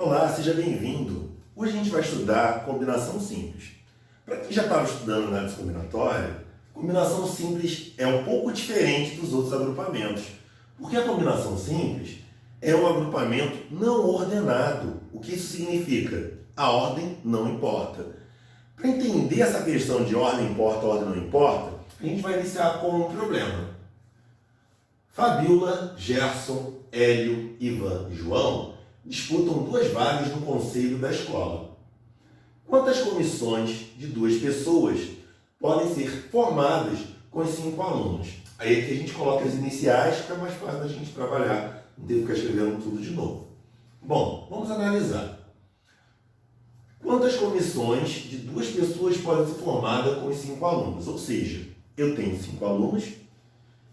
Olá, seja bem-vindo. Hoje a gente vai estudar combinação simples. Para quem já estava estudando análise combinatória, combinação simples é um pouco diferente dos outros agrupamentos, porque a combinação simples é um agrupamento não ordenado. O que isso significa? A ordem não importa. Para entender essa questão de ordem importa, ordem não importa, a gente vai iniciar com um problema. Fabiola, Gerson, Hélio, Ivan e João disputam 2 vagas no conselho da escola. Quantas comissões de 2 pessoas podem ser formadas com os 5 alunos? Aí aqui a gente coloca as iniciais, fica mais fácil da gente trabalhar, não ter que ficar escrevendo tudo de novo. Bom, vamos analisar. Quantas comissões de 2 pessoas podem ser formadas com os 5 alunos? Ou seja, eu tenho 5 alunos,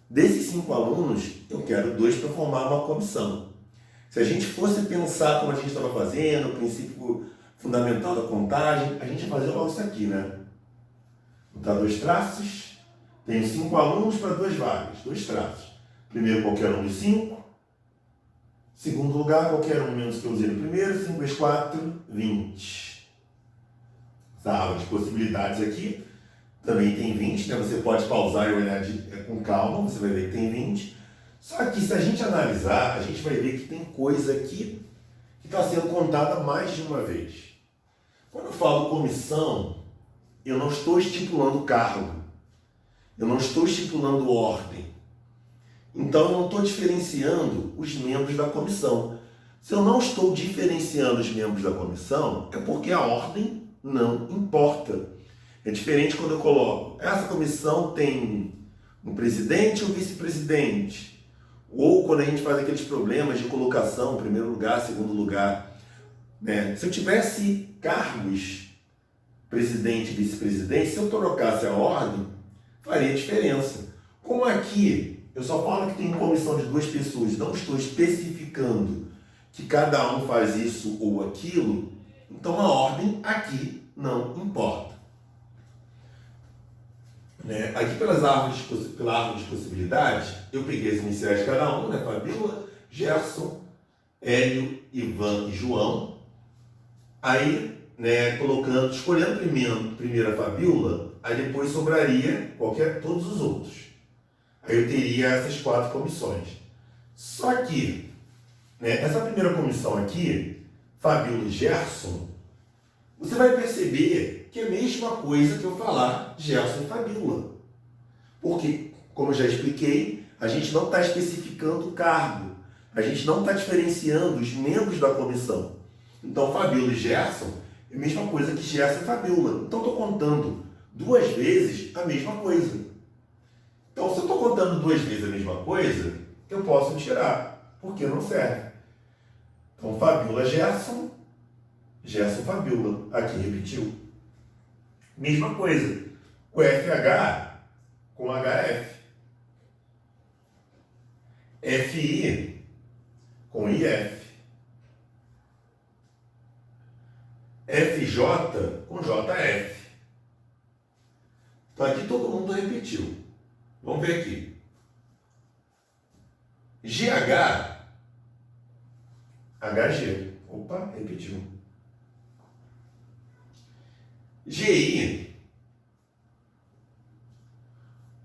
desses 5 alunos eu quero 2 para formar uma comissão. Se a gente fosse pensar como a gente estava fazendo, o princípio fundamental da contagem, a gente ia fazer logo isso aqui, né? Botar 2 traços, tenho 5 alunos para 2 vagas, 2 traços. Primeiro, qualquer um dos 5. Segundo lugar, qualquer um menos que eu usei no primeiro, 5 vezes 4, 20. Essa árvore de possibilidades aqui também tem 20, né? Você pode pausar e olhar com calma, você vai ver que tem 20. Só que se a gente analisar, a gente vai ver que tem coisa aqui que está sendo contada mais de uma vez. Quando eu falo comissão, eu não estou estipulando cargo, eu não estou estipulando ordem. Então eu não estou diferenciando os membros da comissão. Se eu não estou diferenciando os membros da comissão, é porque a ordem não importa. É diferente quando eu coloco, essa comissão tem um presidente ou vice-presidente. Ou quando a gente faz aqueles problemas de colocação, primeiro lugar, segundo lugar. Né? Se eu tivesse cargos, presidente e vice-presidente, se eu trocasse a ordem, faria diferença. Como aqui, eu só falo que tem uma comissão de 2 pessoas, não estou especificando que cada um faz isso ou aquilo, então a ordem aqui não importa. Né? Aqui pela árvore de possibilidades, eu peguei as iniciais de cada um, né? Fabiola, Gerson, Hélio, Ivan e João. Aí, né, escolhendo primeiro a Fabiola, aí depois sobraria todos os outros. Aí eu teria essas 4 comissões. Só que, né, essa primeira comissão aqui, Fabiola e Gerson, você vai perceber que é a mesma coisa que eu falar Gerson e Fabiola. Porque, como eu já expliquei, a gente não está especificando o cargo. A gente não está diferenciando os membros da comissão. Então, Fabiola e Gerson é a mesma coisa que Gerson e Fabiola. Então, estou contando 2 vezes a mesma coisa. Então, se eu estou contando 2 vezes a mesma coisa, eu posso tirar, porque não serve. Então, Fabiola, Gerson, Gerson, Fabiola. Aqui repetiu. Mesma coisa. O FH com HF. FI com IF. FJ com JF. Então aqui todo mundo repetiu. Vamos ver aqui. GH, HG. Opa, repetiu. GI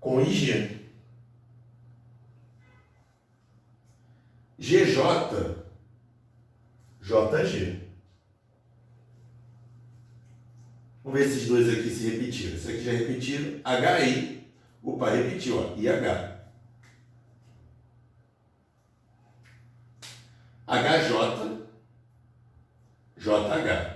com IG. GJ, JG. Vamos ver esses 2 aqui se repetiram. Esse aqui já repetiram. HI, opa, repetiu, ó, IH. HJ, JH.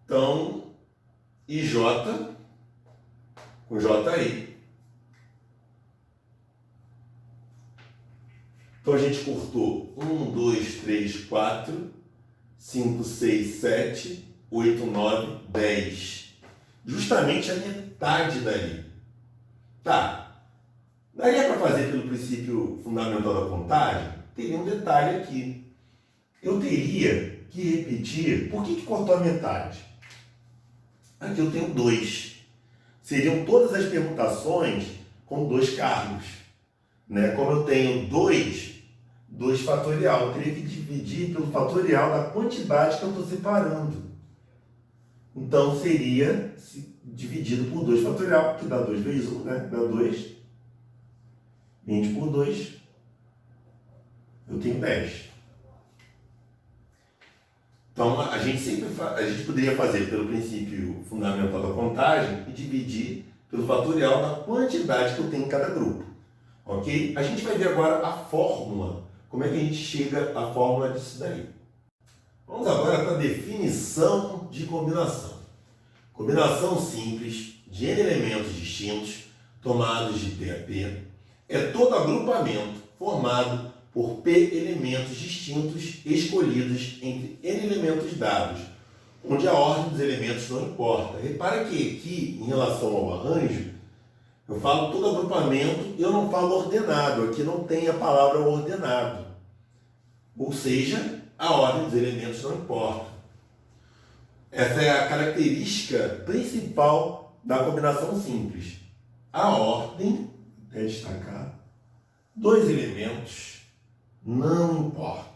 Então, IJ com JI. Então a gente cortou 1, 2, 3, 4, 5, 6, 7, 8, 9, 10. Justamente a metade dali. Tá. Daria para fazer pelo princípio fundamental da contagem? Teria um detalhe aqui. Eu teria que repetir. Por que cortou a metade? Aqui eu tenho 2. seriam todas as permutações com 2 cargos. Né? Como eu tenho 2 fatorial, eu teria que dividir pelo fatorial da quantidade que eu estou separando. Então, seria dividido por 2 fatorial, que dá 2 vezes 1, né? Dá 2. 20 por 2, eu tenho 10. Então, a gente poderia fazer pelo princípio fundamental da contagem e dividir pelo fatorial da quantidade que eu tenho em cada grupo. Ok? A gente vai ver agora a fórmula. Como é que a gente chega à fórmula disso daí? Vamos agora para a definição de combinação. Combinação simples de N elementos distintos, tomados de P a P, é todo agrupamento formado por P elementos distintos escolhidos entre N elementos dados, onde a ordem dos elementos não importa. Repara que aqui, em relação ao arranjo, eu falo todo agrupamento, eu não falo ordenado, aqui não tem a palavra ordenado. Ou seja, a ordem dos elementos não importa. Essa é a característica principal da combinação simples. A ordem, é destacar, dos elementos não importa.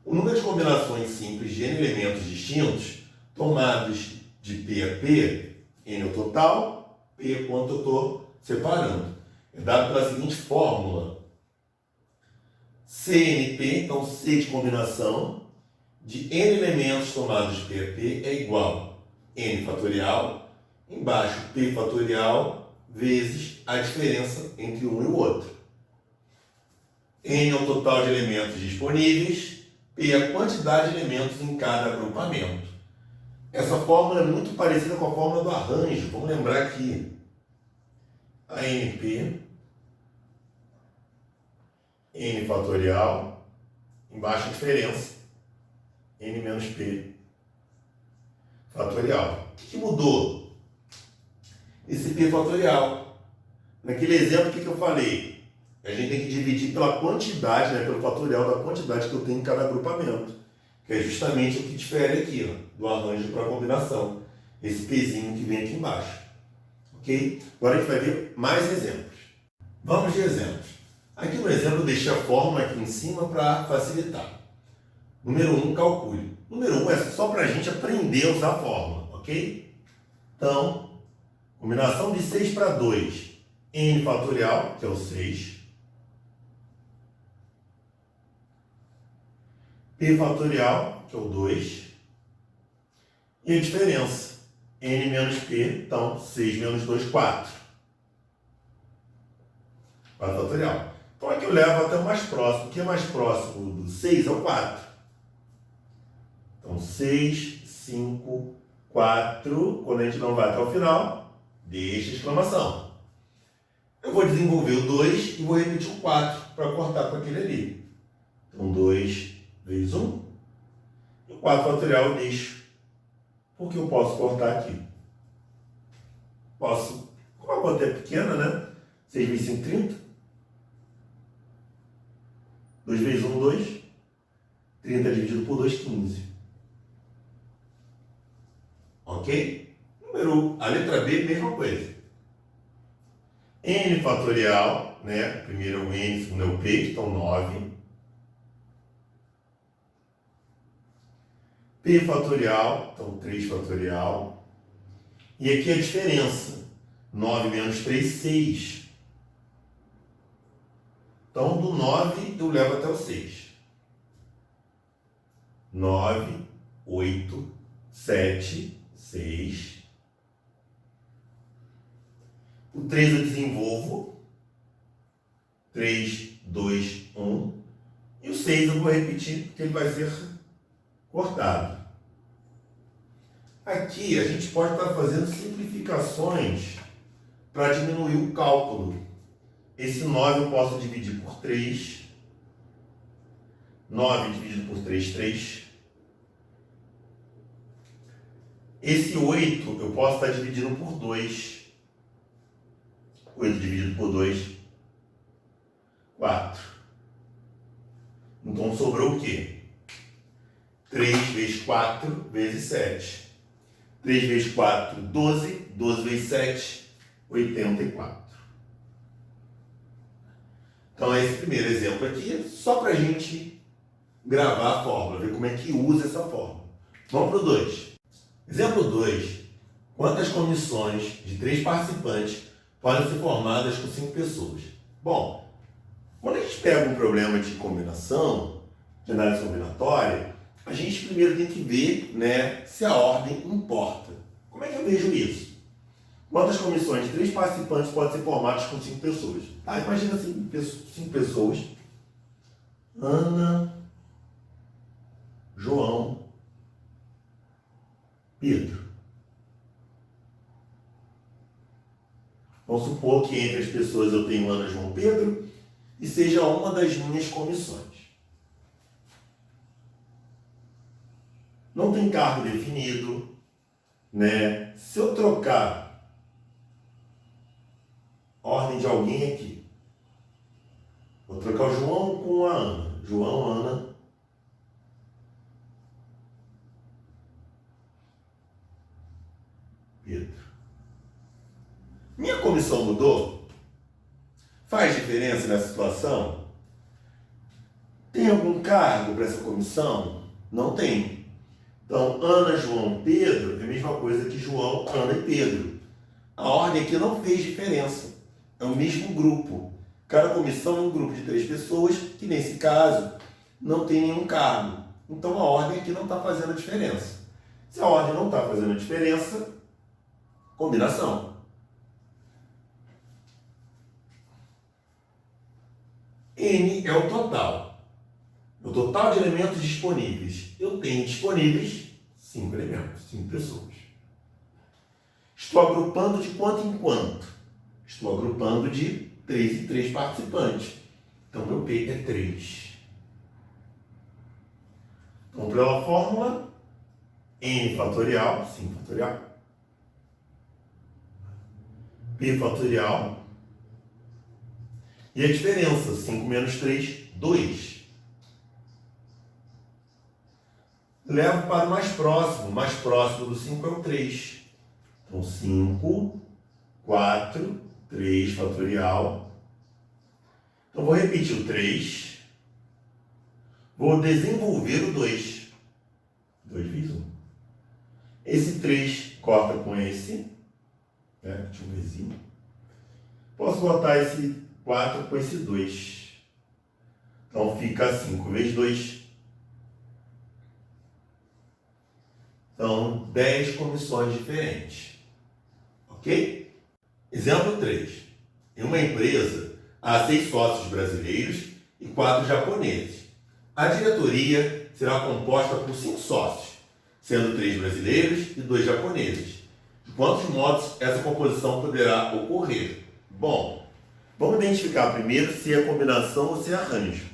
O número de combinações simples de N elementos distintos, tomados de P a P, N é o total, P é quanto eu estou separando. É dado pela seguinte fórmula. CNP, então C de combinação, de N elementos tomados de P a P é igual a N fatorial, embaixo P fatorial, vezes a diferença entre um e o outro. N é o total de elementos disponíveis, P é a quantidade de elementos em cada agrupamento. Essa fórmula é muito parecida com a fórmula do arranjo. Vamos lembrar aqui. A NP, N fatorial, embaixo a diferença, N menos P fatorial. O que mudou? Esse P fatorial. Naquele exemplo, o que eu falei? A gente tem que dividir pela quantidade, né, pelo fatorial da quantidade que eu tenho em cada agrupamento. Que é justamente o que difere aqui, ó, do arranjo para a combinação. Esse Pzinho que vem aqui embaixo. Ok? Agora a gente vai ver mais exemplos. Vamos de exemplos. Aqui no exemplo eu deixei a fórmula aqui em cima para facilitar. Número 1, calcule. Número 1 é só para a gente aprender a usar a fórmula, ok? Então, combinação de 6 para 2, N fatorial, que é o 6. P fatorial, que é o 2. E a diferença, N menos P, então 6 menos 2, 4. 4 fatorial. Então aqui eu levo até o mais próximo. O que é mais próximo do 6 é o 4. Então 6, 5, 4. Quando a gente não vai até o final, deixa a exclamação. Eu vou desenvolver o 2 e vou repetir o 4 para cortar com aquele ali. Então 2 vezes 1. E o 4 fatorial eu deixo. Porque eu posso cortar aqui. Posso, como a conta é pequena, né? 6 vezes 5, 30. 2 vezes 1, 2. 30 dividido por 2, 15. Ok? A letra B, mesma coisa. N fatorial, né? Primeiro é o N, segundo é o P, então 9. P fatorial, então 3 fatorial. E aqui a diferença. 9 menos 3, 6. Então, do 9 eu levo até o 6. 9, 8, 7, 6. O 3 eu desenvolvo. 3, 2, 1. E o 6 eu vou repetir, porque ele vai ser cortado. Aqui a gente pode estar fazendo simplificações para diminuir o cálculo. Esse 9 eu posso dividir por 3. 9 dividido por 3, 3. Esse 8 eu posso estar dividindo por 2. 8 dividido por 2, 4. Então sobrou o quê? 3 vezes 4 vezes 7. 3 vezes 4, 12. 12 vezes 7, 84. Então, esse primeiro exemplo aqui, só para a gente gravar a fórmula, ver como é que usa essa fórmula. Vamos para o 2. Exemplo 2. Quantas comissões de 3 participantes podem ser formadas com 5 pessoas? Bom, quando a gente pega um problema de combinação, de análise combinatória, a gente primeiro tem que ver, né, se a ordem importa. Como é que eu vejo isso? Quantas comissões de 3 participantes podem ser formadas com 5 pessoas? Ah, imagina assim, 5 pessoas. Ana, João, Pedro. Vamos supor que entre as pessoas eu tenho Ana, João, Pedro e seja uma das minhas comissões. Não tem cargo definido, né? Se eu trocar a ordem de alguém aqui, vou trocar o João com a Ana. João, Ana, Pedro. Minha comissão mudou? Faz diferença nessa situação? Tem algum cargo para essa comissão? Não tem. Então, Ana, João, Pedro é a mesma coisa que João, Ana e Pedro. A ordem aqui não fez diferença. É o mesmo grupo. Cada comissão é um grupo de 3 pessoas, que nesse caso não tem nenhum cargo. Então, a ordem aqui não está fazendo diferença. Se a ordem não está fazendo diferença, combinação. N é o total. O total de elementos disponíveis. Eu tenho disponíveis 5 elementos, 5 pessoas. Estou agrupando de quanto em quanto? Estou agrupando de 3 em 3 participantes. Então, meu P é 3. Então, pela fórmula, N fatorial, 5 fatorial, P fatorial, e a diferença, 5 menos 3, 2. Levo para o mais próximo do 5 é o 3. Então, 5, 4, 3 fatorial. Então, vou repetir o 3. Vou desenvolver o 2. 2 vezes 1. Esse 3 corta com esse. Né? Tinha um vizinho. Posso botar esse 4 com esse 2. Então, fica 5 vezes 2. Então, 10 comissões diferentes. Ok? Exemplo 3. Em uma empresa, há 6 sócios brasileiros e 4 japoneses. A diretoria será composta por 5 sócios, sendo 3 brasileiros e 2 japoneses. De quantos modos essa composição poderá ocorrer? Bom, vamos identificar primeiro se é combinação ou se é arranjo.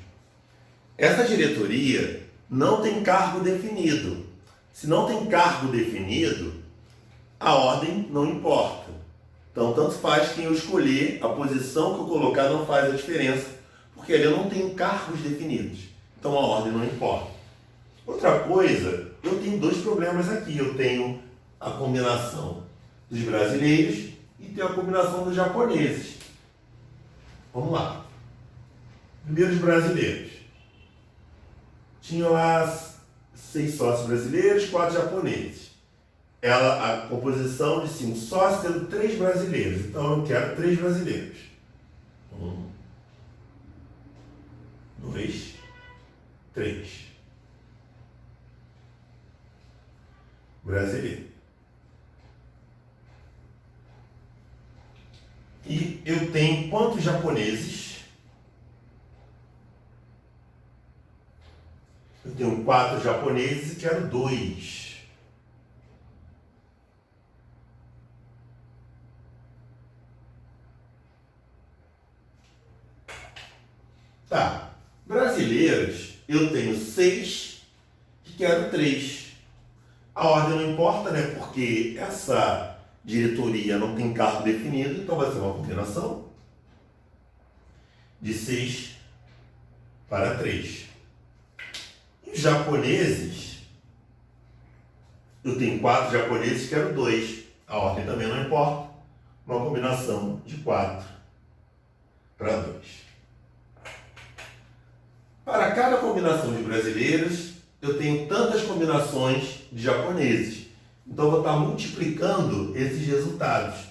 Essa diretoria não tem cargo definido. Se não tem cargo definido, a ordem não importa. Então, tanto faz quem eu escolher, a posição que eu colocar não faz a diferença, porque ali eu não tenho cargos definidos. Então, a ordem não importa. Outra coisa, eu tenho 2 problemas aqui. Eu tenho a combinação dos brasileiros e tenho a combinação dos japoneses. Vamos lá. Primeiro, os brasileiros. Tinha lá 6 sócios brasileiros, 4 japoneses. A composição de 5 sócios tendo 3 brasileiros. Então eu quero 3 brasileiros. 1, 2, 3. Brasileiro. E eu tenho quantos japoneses? Eu tenho 4 japoneses e quero 2. Tá. Brasileiros, eu tenho 6 e quero 3. A ordem não importa, né? Porque essa diretoria não tem cargo definido, então vai ser uma combinação de 6 para 3. E os japoneses, Eu tenho 4 japoneses, quero 2. A ordem também não importa. Uma combinação de 4 para 2. Para cada combinação de brasileiros, eu tenho tantas combinações de japoneses. Então, eu vou estar multiplicando esses resultados.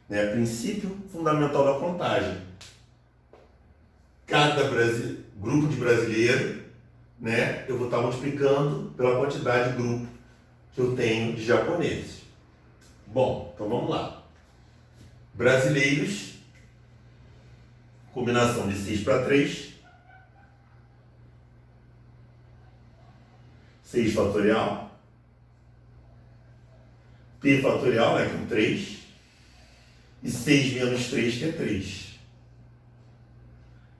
Princípio fundamental da contagem. Cada grupo de brasileiro, eu vou estar multiplicando pela quantidade de grupo que eu tenho de japoneses. Bom, então vamos lá. Brasileiros, combinação de 6 para 3. 6 fatorial. P fatorial, que é 3. E 6 menos 3, que é 3.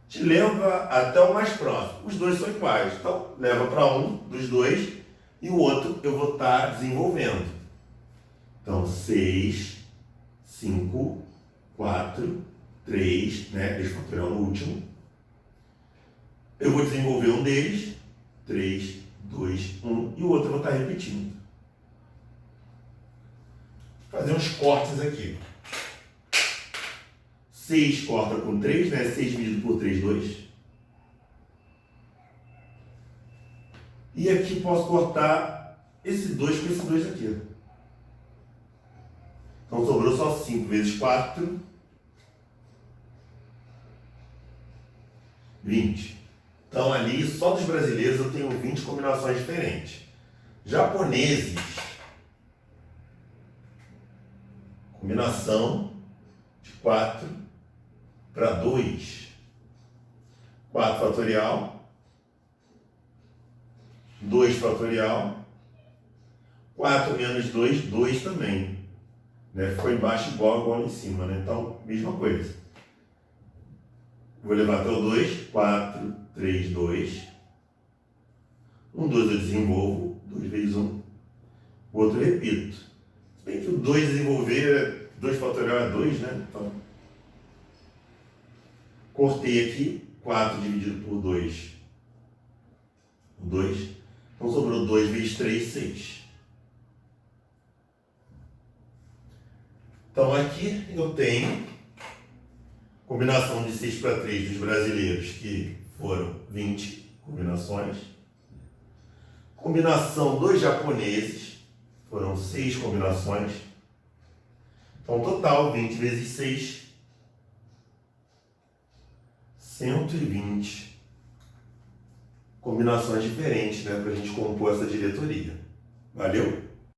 Te leva até o mais próximo. Os dois são iguais. Então, leva para um dos dois e o outro eu vou estar desenvolvendo. Então, 6, 5, 4, 3, 3 fatorial no último. Eu vou desenvolver um deles. 3, 2, 1. E o outro eu vou estar repetindo. Vou fazer uns cortes aqui. 6 corta com 3, 6 dividido por 3, 2. E aqui posso cortar esse 2 com esse 2 aqui. Então sobrou só 5 vezes 4. 20. Então ali, só dos brasileiros, eu tenho 20 combinações diferentes. Japoneses. Combinação de 4 para 2. 4 fatorial. 2 fatorial. 4 menos 2, 2 também. Ficou embaixo igual em cima. Então, mesma coisa. Vou levar até o 2. 4, 3, 2. 1, 2 eu desenvolvo. 2 vezes 1. O outro eu repito. Se bem que o 2 desenvolver, 2 fatorial é 2, Então, cortei aqui. 4 dividido por 2. 2. Então, sobrou 2 vezes 3, 6. Então, aqui eu tenho combinação de 6 para 3 dos brasileiros, que foram 20 combinações. Combinação dos japoneses, foram 6 combinações. Então, total, 20 vezes 6, 120 combinações diferentes, para a gente compor essa diretoria. Valeu?